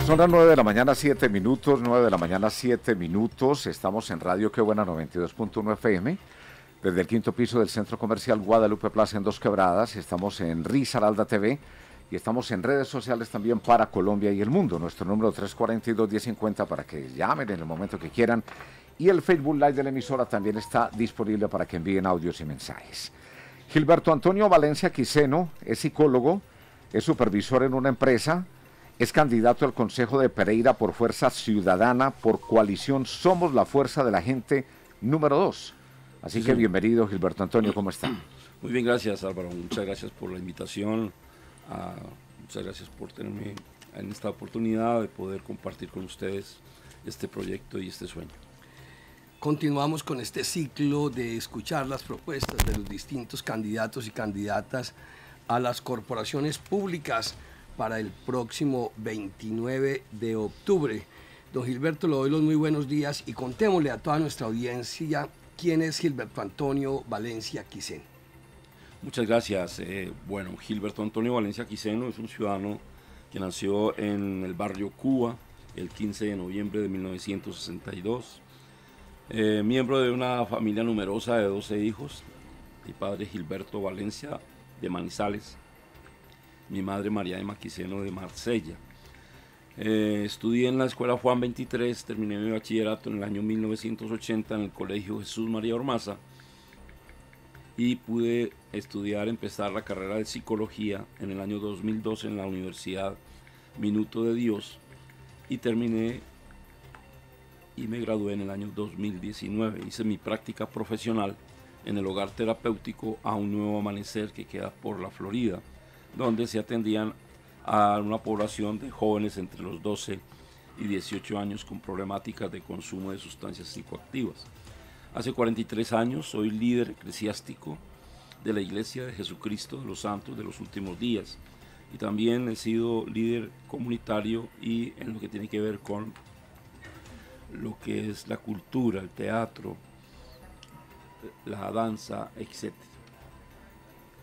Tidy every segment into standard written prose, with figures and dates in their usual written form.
Son las 9 de la mañana, 7 minutos, 9 de la mañana, 7 minutos. Estamos en Radio Qué Buena 92.1 FM, desde el quinto piso del Centro Comercial Guadalupe Plaza en Dos Quebradas. Estamos en Risaralda TV y estamos en redes sociales también para Colombia y el mundo. Nuestro número 342-1050 para que llamen en el momento que quieran. Y el Facebook Live de la emisora también está disponible para que envíen audios y mensajes. Gilberto Antonio Valencia Quiseno es psicólogo, es supervisor en una empresa. Es candidato al Consejo de Pereira por Fuerza Ciudadana, por coalición Somos la Fuerza de la Gente número 2. Así que bienvenido, Gilberto Antonio, ¿cómo está? Muy bien, gracias Álvaro, muchas gracias por la invitación, muchas gracias por tenerme en esta oportunidad de poder compartir con ustedes este proyecto y este sueño. Continuamos con este ciclo de escuchar las propuestas de los distintos candidatos y candidatas a las corporaciones públicas para el próximo 29 de octubre. Don Gilberto, le doy los muy buenos días y contémosle a toda nuestra audiencia quién es Gilberto Antonio Valencia Quiseno. Muchas gracias. Bueno, Gilberto Antonio Valencia Quiseno es un ciudadano que nació en el barrio Cuba el 15 de noviembre de 1962. Miembro de una familia numerosa de 12 hijos. Mi padre Gilberto Valencia de Manizales, mi madre María Emma Quiseno de Marsella. Estudié en la escuela Juan 23, terminé mi bachillerato en el año 1980 en el colegio Jesús María Ormaza y pude empezar la carrera de psicología en el año 2012 en la Universidad Minuto de Dios y terminé y me gradué en el año 2019. Hice mi práctica profesional en el hogar terapéutico A Un Nuevo Amanecer que queda por la Florida, donde se atendían a una población de jóvenes entre los 12 y 18 años con problemáticas de consumo de sustancias psicoactivas. Hace 43 años soy líder eclesiástico de la Iglesia de Jesucristo de los Santos de los Últimos Días y también he sido líder comunitario y en lo que tiene que ver con lo que es la cultura, el teatro, la danza, etc.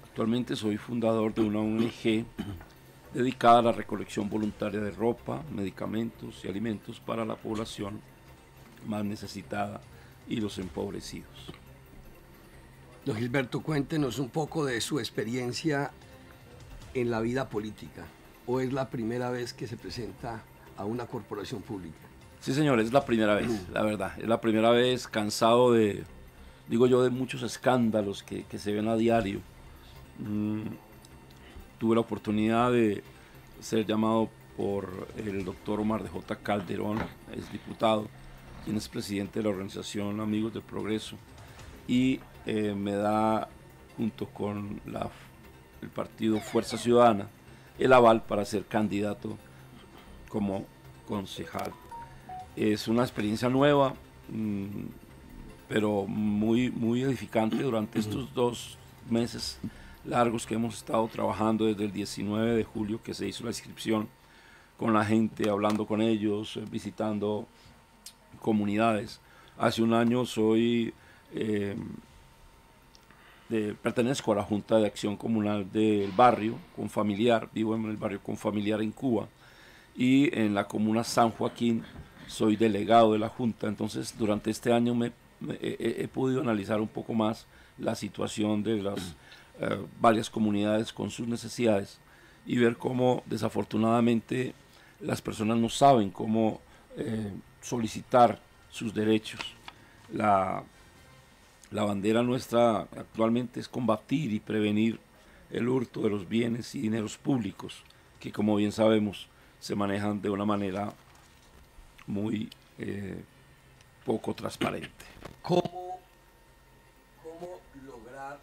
Actualmente soy fundador de una ONG dedicada a la recolección voluntaria de ropa, medicamentos y alimentos para la población más necesitada y los empobrecidos. Don Gilberto, cuéntenos un poco de su experiencia en la vida política. ¿O es la primera vez que se presenta a una corporación pública? Sí, señor, es la primera vez, la verdad. Es la primera vez, cansado de, digo yo, de muchos escándalos que se ven a diario. Tuve la oportunidad de ser llamado por el doctor Omar de J. Calderón, es diputado, quien es presidente de la organización Amigos del Progreso, y me da, junto con el partido Fuerza Ciudadana, el aval para ser candidato como concejal. Es una experiencia nueva, pero muy, muy edificante durante estos 2 meses largos que hemos estado trabajando desde el 19 de julio que se hizo la inscripción con la gente, hablando con ellos, visitando comunidades. Hace un año pertenezco a la Junta de Acción Comunal del barrio Confamiliar, vivo en el barrio Confamiliar en Cuba y en la comuna San Joaquín soy delegado de la Junta. Entonces durante este año he podido analizar un poco más la situación de las varias comunidades con sus necesidades y ver cómo desafortunadamente las personas no saben cómo solicitar sus derechos. La bandera nuestra actualmente es combatir y prevenir el hurto de los bienes y dineros públicos que, como bien sabemos, se manejan de una manera muy poco transparente. ¿Cómo lograr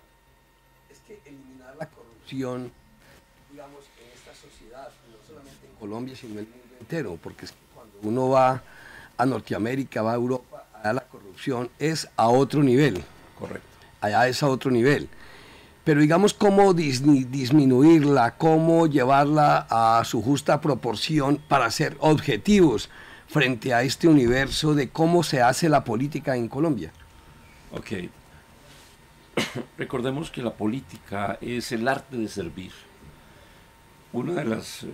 eliminar la corrupción, digamos, en esta sociedad, no solamente en Colombia, sino en el mundo entero? Porque es que cuando uno va a Norteamérica, va a Europa, allá la corrupción es a otro nivel. Correcto. Allá es a otro nivel. Pero digamos, ¿cómo disminuirla? ¿Cómo llevarla a su justa proporción para ser objetivos frente a este universo de cómo se hace la política en Colombia? Ok. Recordemos que la política es el arte de servir. Una de las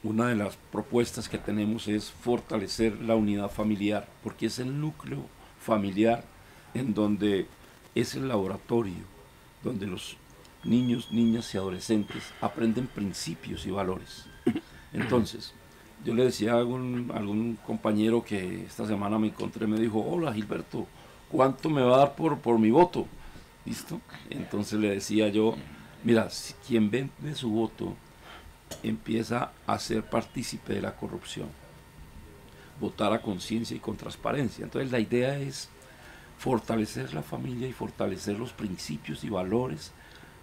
una de las propuestas que tenemos es fortalecer la unidad familiar, porque es el núcleo familiar en donde es el laboratorio, donde los niños, niñas y adolescentes aprenden principios y valores. Entonces, yo le decía a algún compañero que esta semana me encontré, me dijo, hola Gilberto, ¿cuánto me va a dar por mi voto? ¿Listo? Entonces le decía yo, mira, si quien vende su voto empieza a ser partícipe de la corrupción, votar a conciencia y con transparencia. Entonces la idea es fortalecer la familia y fortalecer los principios y valores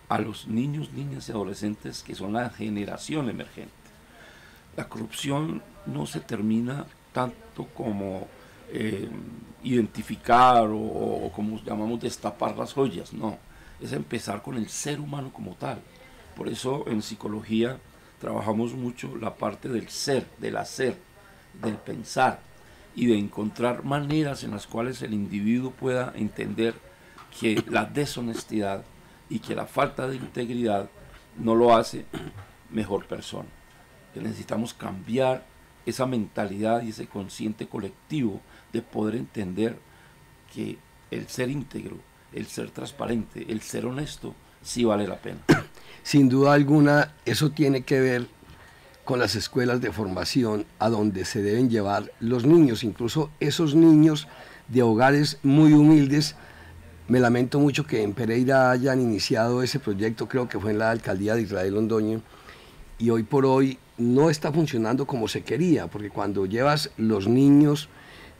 a los niños, niñas y adolescentes que son la generación emergente. La corrupción no se termina tanto como identificar o como llamamos destapar las joyas, no, es empezar con el ser humano como tal. Por eso en psicología trabajamos mucho la parte del ser, del hacer, del pensar y de encontrar maneras en las cuales el individuo pueda entender que la deshonestidad y que la falta de integridad no lo hace mejor persona. Que necesitamos cambiar esa mentalidad y ese consciente colectivo de poder entender que el ser íntegro, el ser transparente, el ser honesto, sí vale la pena. Sin duda alguna, eso tiene que ver con las escuelas de formación a donde se deben llevar los niños, incluso esos niños de hogares muy humildes. Me lamento mucho que en Pereira hayan iniciado ese proyecto, creo que fue en la alcaldía de Israel Londoño, y hoy por hoy no está funcionando como se quería, porque cuando llevas los niños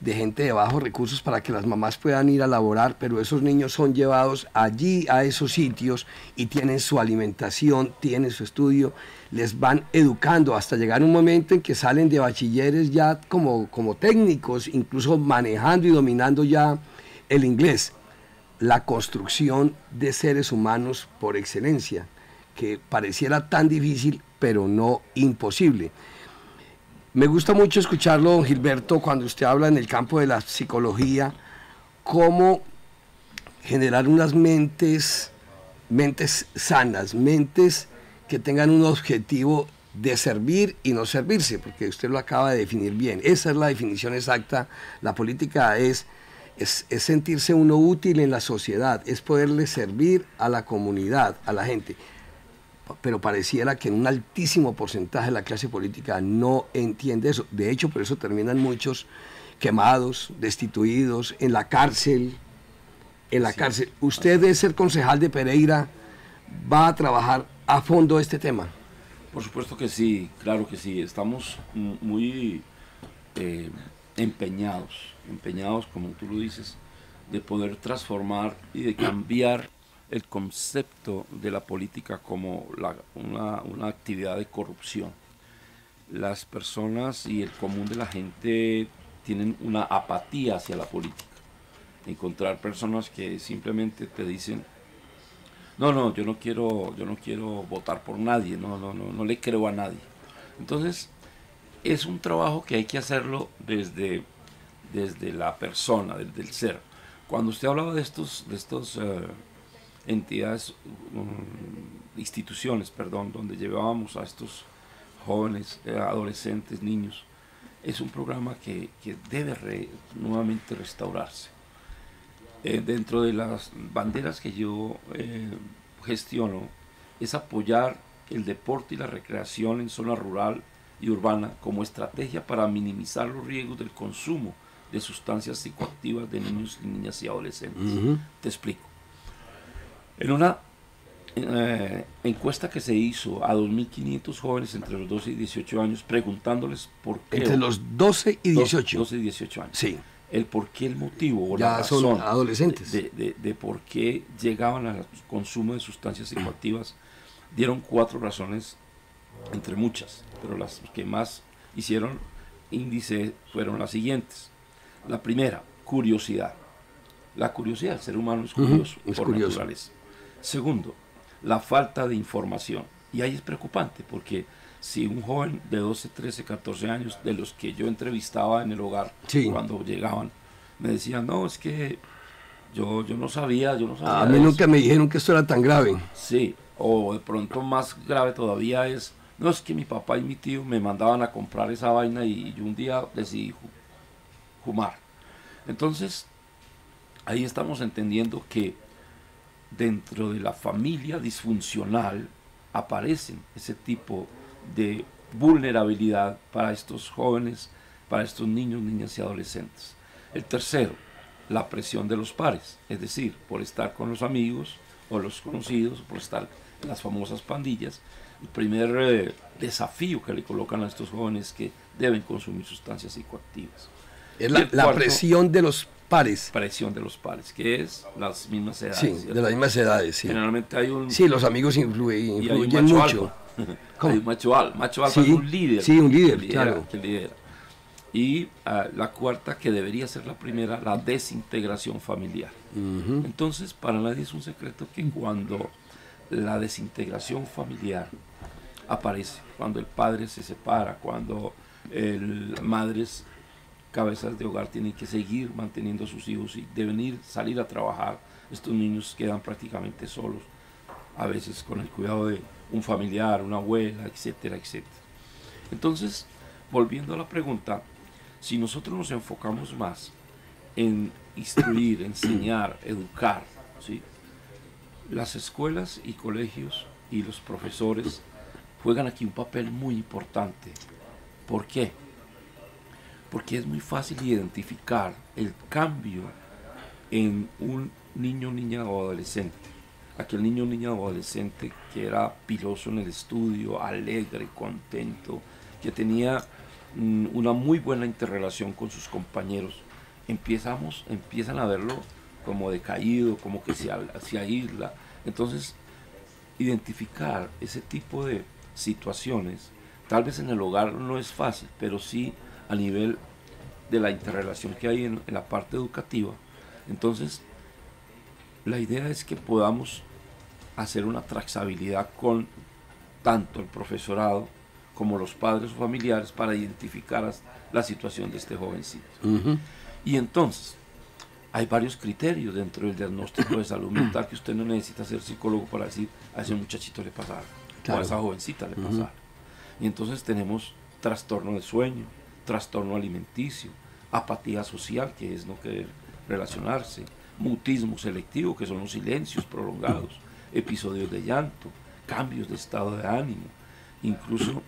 de gente de bajos recursos para que las mamás puedan ir a laborar, pero esos niños son llevados allí a esos sitios y tienen su alimentación, tienen su estudio, les van educando hasta llegar un momento en que salen de bachilleres ya como técnicos, incluso manejando y dominando ya el inglés. La construcción de seres humanos por excelencia, que pareciera tan difícil, pero no imposible. Me gusta mucho escucharlo, don Gilberto, cuando usted habla en el campo de la psicología, cómo generar unas mentes sanas, mentes que tengan un objetivo de servir y no servirse, porque usted lo acaba de definir bien. Esa es la definición exacta. La política es sentirse uno útil en la sociedad, es poderle servir a la comunidad, a la gente. Pero pareciera que en un altísimo porcentaje la clase política no entiende eso. De hecho, por eso terminan muchos quemados, destituidos, en la cárcel. Cárcel. Usted, de ser concejal de Pereira, va a trabajar a fondo este tema. Por supuesto que sí, claro que sí. Estamos muy empeñados, como tú lo dices, de poder transformar y de cambiar el concepto de la política como una actividad de corrupción. Las personas y el común de la gente tienen una apatía hacia la política. Encontrar personas que simplemente te dicen, no, yo no quiero votar por nadie, no le creo a nadie. Entonces, es un trabajo que hay que hacerlo desde la persona, desde el ser. Cuando usted hablaba de estos entidades, instituciones, donde llevábamos a estos jóvenes, adolescentes, niños, es un programa que debe nuevamente restaurarse. Dentro de las banderas que yo gestiono es apoyar el deporte y la recreación en zona rural y urbana como estrategia para minimizar los riesgos del consumo de sustancias psicoactivas de niños, niñas y adolescentes. Te explico. En una encuesta que se hizo a 2.500 jóvenes entre los 12 y 18 años, preguntándoles por qué... Entre los 12 y 18. 12 y 18 años. Sí. El por qué, el motivo o ya la razón son adolescentes. De por qué llegaban al consumo de sustancias psicoactivas, dieron 4 razones, entre muchas, pero las que más hicieron índice fueron las siguientes. La primera, curiosidad. La curiosidad, el ser humano es curioso por naturaleza. Segundo, la falta de información. Y ahí es preocupante, porque si un joven de 12, 13, 14 años, de los que yo entrevistaba en el hogar, cuando llegaban, me decían, no, es que yo no sabía. A mí nunca me dijeron que esto era tan grave. Sí, o de pronto más grave todavía es, No, es que mi papá y mi tío me mandaban a comprar esa vaina y yo un día decidí fumar. Entonces, ahí estamos entendiendo que dentro de la familia disfuncional aparecen ese tipo de vulnerabilidad para estos jóvenes, para estos niños, niñas y adolescentes. El tercero, la presión de los pares, es decir, por estar con los amigos o los conocidos, por estar en las famosas pandillas. El primer desafío que le colocan a estos jóvenes es que deben consumir sustancias psicoactivas. Es la presión de los pares. Presión de los pares, que es las mismas edades. Sí, ¿cierto? de las mismas edades, sí. Generalmente hay un... Sí, los amigos influyen mucho. Hay un macho alfa. Macho alfa es un líder. Sí, un líder, claro. Que lidera. Y la cuarta, que debería ser la primera, la desintegración familiar. Entonces, para nadie es un secreto que cuando la desintegración familiar aparece, cuando el padre se separa, cuando madres cabezas de hogar tienen que seguir manteniendo a sus hijos y deben salir a trabajar, estos niños quedan prácticamente solos, a veces con el cuidado de un familiar, una abuela, etcétera, etcétera. Entonces, volviendo a la pregunta, si nosotros nos enfocamos más en instruir, enseñar, educar, ¿sí? Las escuelas y colegios y los profesores juegan aquí un papel muy importante. ¿Por qué? Porque es muy fácil identificar el cambio en un niño, niña o adolescente. Aquel niño, niña o adolescente que era piloso en el estudio, alegre, contento, que tenía una muy buena interrelación con sus compañeros, empiezan a verlo como decaído, como que se aísla. Entonces, identificar ese tipo de situaciones, tal vez en el hogar no es fácil, pero sí a nivel de la interrelación que hay en la parte educativa. Entonces, la idea es que podamos hacer una trazabilidad con tanto el profesorado como los padres o familiares para identificar la situación de este jovencito. Y entonces, hay varios criterios dentro del diagnóstico de salud mental que usted no necesita ser psicólogo para decir a ese muchachito le pasara, o a esa jovencita le pasara. Y entonces tenemos trastorno de sueño, trastorno alimenticio, apatía social, que es no querer relacionarse, mutismo selectivo, que son los silencios prolongados, episodios de llanto, cambios de estado de ánimo. Incluso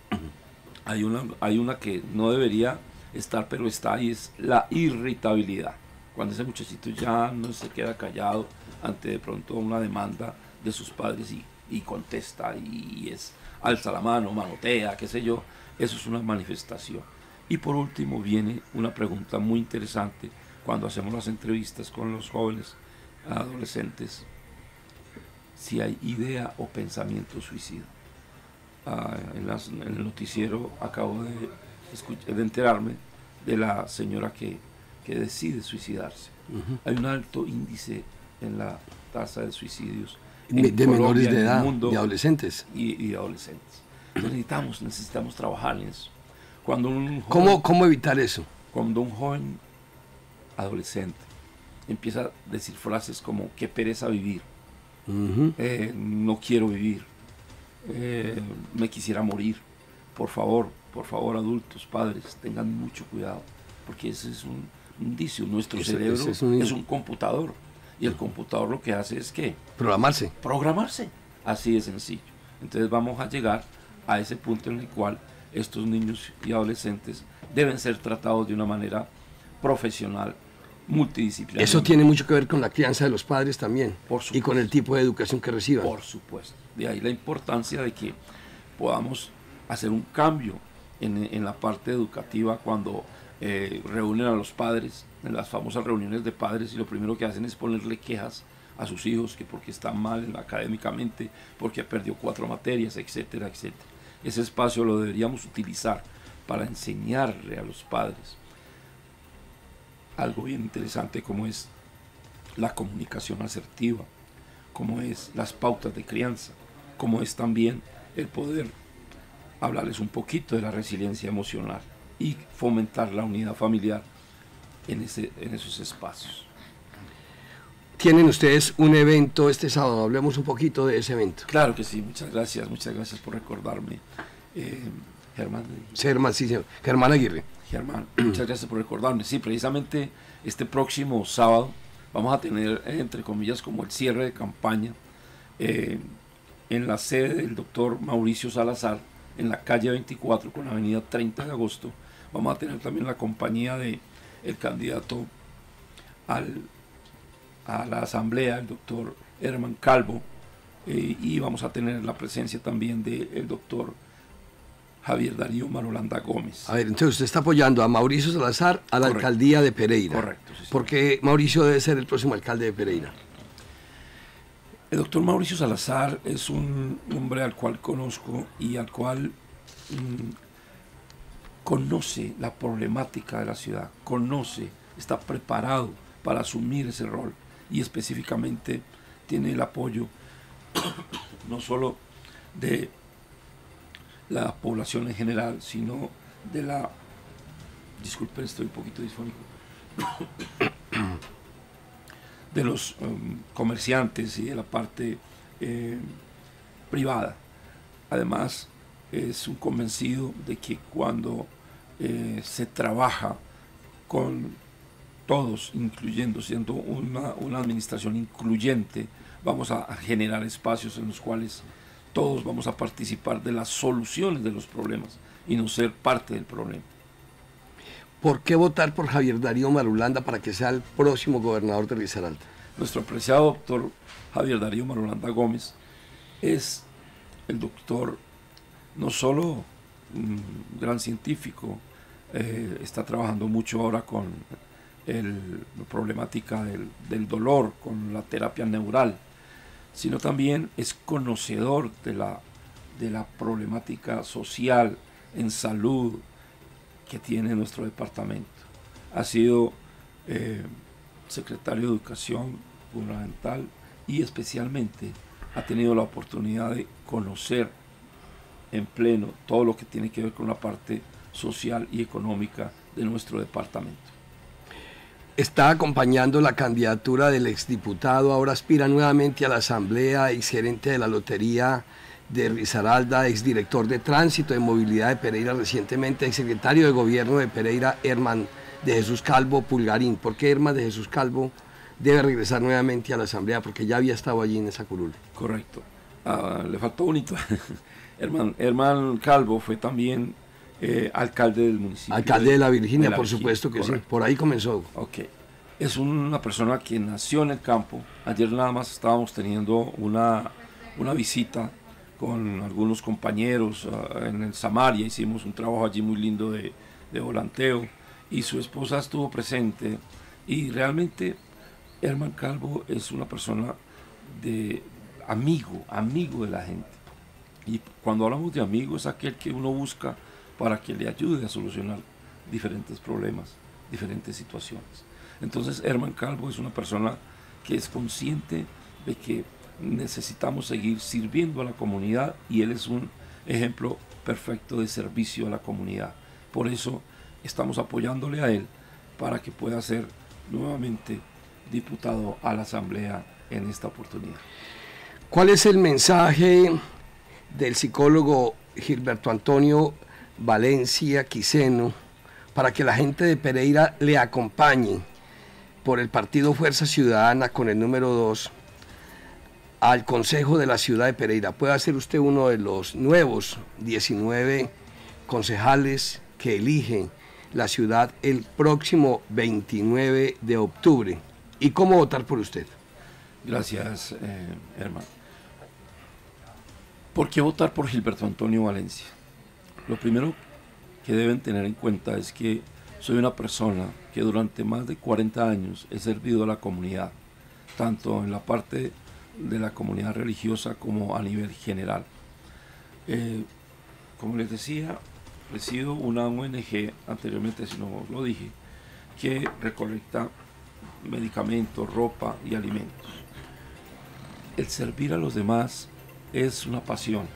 hay una que no debería estar, pero está, y es la irritabilidad. Cuando ese muchachito ya no se queda callado ante de pronto una demanda de sus padres y contesta y alza la mano, manotea, qué sé yo, eso es una manifestación. Y por último viene una pregunta muy interesante cuando hacemos las entrevistas con los jóvenes adolescentes, si hay idea o pensamiento suicida. En el noticiero acabo de enterarme de la señora que decide suicidarse. Hay un alto índice en la tasa de suicidios de menores de edad, de adolescentes. Y adolescentes. Entonces necesitamos trabajar en eso. Cuando ¿Cómo evitar eso? Cuando un joven adolescente empieza a decir frases como qué pereza vivir, no quiero vivir, me quisiera morir, por favor adultos, padres, tengan mucho cuidado, porque ese es un indicio. Nuestro cerebro es un computador, y el computador lo que hace es que programarse, así de sencillo. Entonces vamos a llegar a ese punto en el cual estos niños y adolescentes deben ser tratados de una manera profesional, multidisciplinaria. Eso tiene mucho que ver con la crianza de los padres también, y con el tipo de educación que reciban. Por supuesto. De ahí la importancia de que podamos hacer un cambio en la parte educativa cuando reúnen a los padres, en las famosas reuniones de padres, y lo primero que hacen es ponerle quejas a sus hijos, que porque están mal académicamente, porque perdió 4 materias, etcétera, etcétera. Ese espacio lo deberíamos utilizar para enseñarle a los padres algo bien interesante, como es la comunicación asertiva, como es las pautas de crianza, como es también el poder hablarles un poquito de la resiliencia emocional y fomentar la unidad familiar en esos espacios. Tienen ustedes un evento este sábado, hablemos un poquito de ese evento. Claro que sí, muchas gracias por recordarme. Germán. Sí, señor. Germán Aguirre. Germán, muchas gracias por recordarme. Sí, precisamente este próximo sábado vamos a tener, entre comillas, como el cierre de campaña en la sede del doctor Mauricio Salazar, en la calle 24 con la avenida 30 de agosto. Vamos a tener también la compañía de el candidato a la asamblea, el doctor Herman Calvo, y vamos a tener la presencia también del doctor Javier Darío Marulanda Gómez. A ver, entonces usted está apoyando a Mauricio Salazar a la alcaldía de Pereira. Correcto. Sí, ¿Por qué Mauricio debe ser el próximo alcalde de Pereira? El doctor Mauricio Salazar es un hombre al cual conozco y al cual conoce la problemática de la ciudad, está preparado para asumir ese rol y específicamente tiene el apoyo no solo de la población en general, sino de la... Disculpen, estoy un poquito disfónico. De los comerciantes y de la parte privada. Además, es un convencido de que cuando se trabaja con todos, incluyendo, siendo una administración incluyente, vamos a generar espacios en los cuales todos vamos a participar de las soluciones de los problemas y no ser parte del problema. ¿Por qué votar por Javier Darío Marulanda para que sea el próximo gobernador de Risaralda? Nuestro apreciado doctor Javier Darío Marulanda Gómez es el doctor, no solo un gran científico, está trabajando mucho ahora con la problemática del dolor, con la terapia neural, sino también es conocedor de la problemática social en salud que tiene nuestro departamento. Ha sido secretario de Educación Gubernamental y especialmente ha tenido la oportunidad de conocer en pleno todo lo que tiene que ver con la parte social y económica de nuestro departamento. Está acompañando la candidatura del exdiputado, ahora aspira nuevamente a la asamblea, exgerente de la lotería de Risaralda, exdirector de tránsito de movilidad de Pereira recientemente, exsecretario de gobierno de Pereira, Herman de Jesús Calvo Pulgarín. ¿Por qué Herman de Jesús Calvo debe regresar nuevamente a la asamblea? Porque ya había estado allí en esa curul. Correcto. Le faltó bonito. Herman Calvo fue también alcalde del municipio. Alcalde de la Virginia, por supuesto que correcto. Sí. Por ahí comenzó. Ok. Es una persona que nació en el campo. Ayer nada más estábamos teniendo una visita con algunos compañeros en el Samaria. Hicimos un trabajo allí muy lindo de volanteo y su esposa estuvo presente. Y realmente Herman Calvo es una persona amigo de la gente. Y cuando hablamos de amigo es aquel que uno busca para que le ayude a solucionar diferentes problemas, diferentes situaciones. Entonces Herman Calvo es una persona que es consciente de que necesitamos seguir sirviendo a la comunidad y él es un ejemplo perfecto de servicio a la comunidad. Por eso estamos apoyándole a él para que pueda ser nuevamente diputado a la asamblea en esta oportunidad. ¿Cuál es el mensaje del psicólogo Gilberto Antonio Valencia Quiseno para que la gente de Pereira le acompañe por el partido Fuerza Ciudadana con el número 2 al Consejo de la Ciudad de Pereira? Puede ser usted uno de los nuevos 19 concejales que elige la ciudad el próximo 29 de octubre. ¿Y cómo votar por usted? Gracias, hermano. ¿Por qué votar por Gilberto Antonio Valencia? Lo primero que deben tener en cuenta es que soy una persona que durante más de 40 años he servido a la comunidad, tanto en la parte de la comunidad religiosa como a nivel general. Como les decía, presido una ONG, anteriormente si no lo dije, que recolecta medicamentos, ropa y alimentos. El servir a los demás es una pasión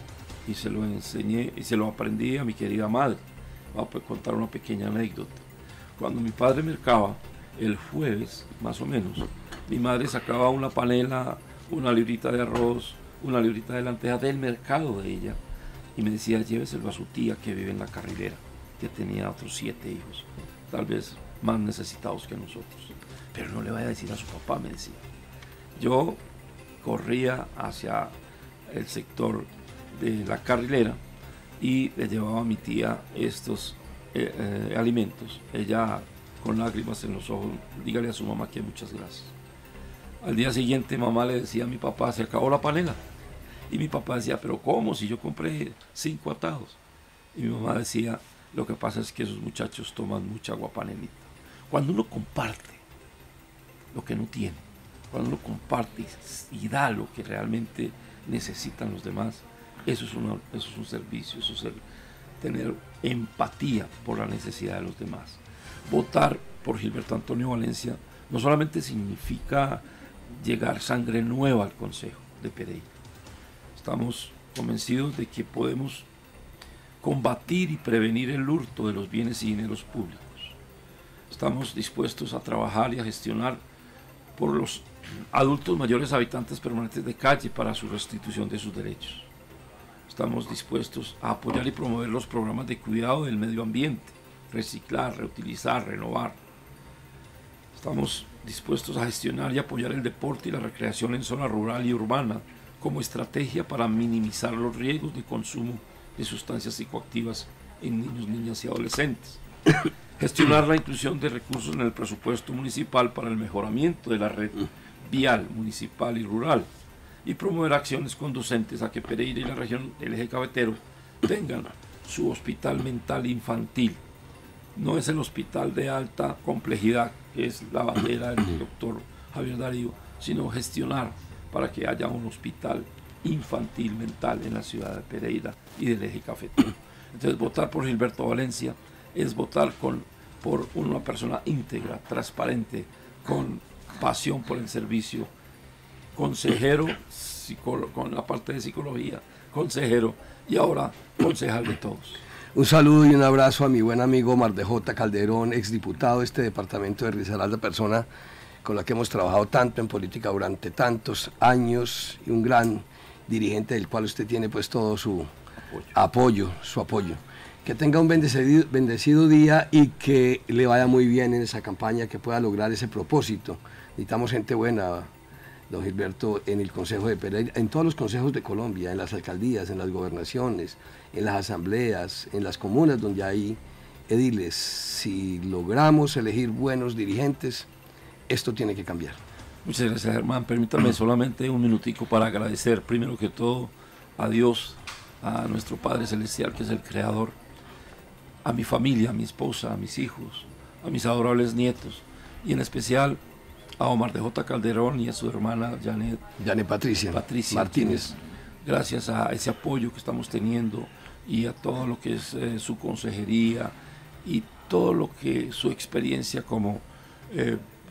y se lo enseñé y se lo aprendí a mi querida madre. Voy a contar una pequeña anécdota. Cuando mi padre mercaba, el jueves más o menos, mi madre sacaba una panela, una librita de arroz, una librita de lentejas del mercado de ella y me decía, lléveselo a su tía que vive en la Carrilera, que tenía otros 7 hijos, tal vez más necesitados que nosotros. Pero no le vaya a decir a su papá, me decía. Yo corría hacia el sector de la Carrilera y le llevaba a mi tía estos alimentos. Ella, con lágrimas en los ojos, dígale a su mamá que muchas gracias. Al día siguiente mamá le decía a mi papá, se acabó la panela. Y mi papá decía, pero ¿cómo? Si yo compré 5 atados. Y mi mamá decía, lo que pasa es que esos muchachos toman mucha aguapanelita. Cuando uno comparte lo que no tiene, cuando uno comparte y da lo que realmente necesitan los demás, eso es un servicio, eso es tener empatía por la necesidad de los demás. Votar por Gilberto Antonio Valencia no solamente significa llegar sangre nueva al Consejo de Pereira. Estamos convencidos de que podemos combatir y prevenir el hurto de los bienes y dineros públicos. Estamos dispuestos a trabajar y a gestionar por los adultos mayores habitantes permanentes de calle para su restitución de sus derechos. Estamos dispuestos a apoyar y promover los programas de cuidado del medio ambiente, reciclar, reutilizar, renovar. Estamos dispuestos a gestionar y apoyar el deporte y la recreación en zona rural y urbana como estrategia para minimizar los riesgos de consumo de sustancias psicoactivas en niños, niñas y adolescentes. Gestionar la inclusión de recursos en el presupuesto municipal para el mejoramiento de la red vial municipal y rural y promover acciones conducentes a que Pereira y la región del eje cafetero tengan su hospital mental infantil. No es el hospital de alta complejidad, que es la bandera del doctor Javier Darío, sino gestionar para que haya un hospital infantil mental en la ciudad de Pereira y del eje cafetero. Entonces, votar por Gilberto Valencia es votar por una persona íntegra, transparente, con pasión por el servicio, consejero, con la parte de psicología, consejero y ahora concejal de todos. Un saludo y un abrazo a mi buen amigo Omar de J. Calderón, exdiputado de este departamento de Risaralda, persona con la que hemos trabajado tanto en política durante tantos años y un gran dirigente del cual usted tiene pues todo su apoyo. Que tenga un bendecido día y que le vaya muy bien en esa campaña, que pueda lograr ese propósito. Necesitamos gente buena, don Gilberto, en el Consejo de Pereira, en todos los consejos de Colombia, en las alcaldías, en las gobernaciones, en las asambleas, en las comunas donde hay ediles. Si logramos elegir buenos dirigentes, esto tiene que cambiar. Muchas gracias, Germán. Permítame solamente un minutico para agradecer primero que todo a Dios, a nuestro Padre Celestial, que es el Creador, a mi familia, a mi esposa, a mis hijos, a mis adorables nietos, y en especial a Omar de J. Calderón y a su hermana Janet Patricia Martínez. Gracias a ese apoyo que estamos teniendo y a todo lo que es su consejería y todo lo que su experiencia como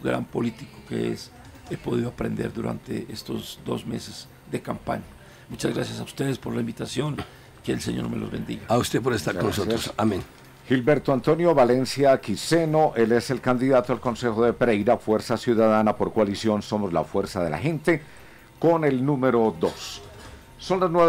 gran político que es, he podido aprender durante estos 2 meses de campaña. Muchas gracias a ustedes por la invitación, que el Señor me los bendiga. A usted por estar con nosotros, amén. Gilberto Antonio Valencia Quiseno, él es el candidato al Consejo de Pereira, Fuerza Ciudadana por Coalición Somos la Fuerza de la Gente, con el número 2. Son las 9.